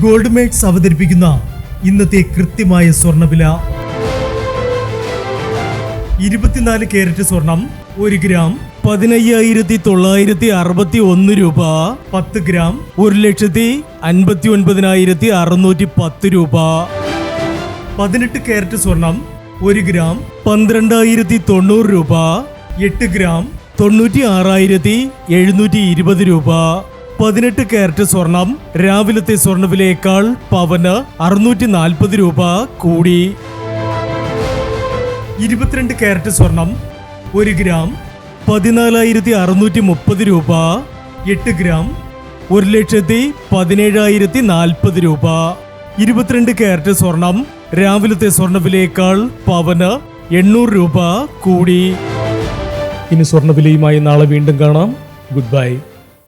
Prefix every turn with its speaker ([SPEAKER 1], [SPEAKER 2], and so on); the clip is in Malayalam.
[SPEAKER 1] ഗോൾഡ് മേക്സ് അവതരിപ്പിക്കുന്ന ഇന്നത്തെ കൃത്യമായ സ്വർണ്ണവില. 24 കാരറ്റ് സ്വർണം 1 ഗ്രാം 15,961 രൂപ. 10 ഗ്രാം 1,59,610 രൂപ. 18 കാരറ്റ് സ്വർണം 1 ഗ്രാം 12,090 രൂപ. 8 ഗ്രാം 96,720 രൂപ. 18 കാരറ്റ് സ്വർണം രാവിലത്തെ സ്വർണ്ണവിലയേക്കാൾ പവന് 640 രൂപ കൂടി. 22 കാരറ്റ് സ്വർണം 1 ഗ്രാം 14,630 രൂപ. 8 ഗ്രാം 1,17,040 രൂപ. 22 കാരറ്റ് സ്വർണം രാവിലത്തെ സ്വർണ്ണവിലയേക്കാൾ പവന് 800 രൂപ കൂടി. ഇനി സ്വർണ്ണവിലയുമായി നാളെ വീണ്ടും കാണാം. Good bye.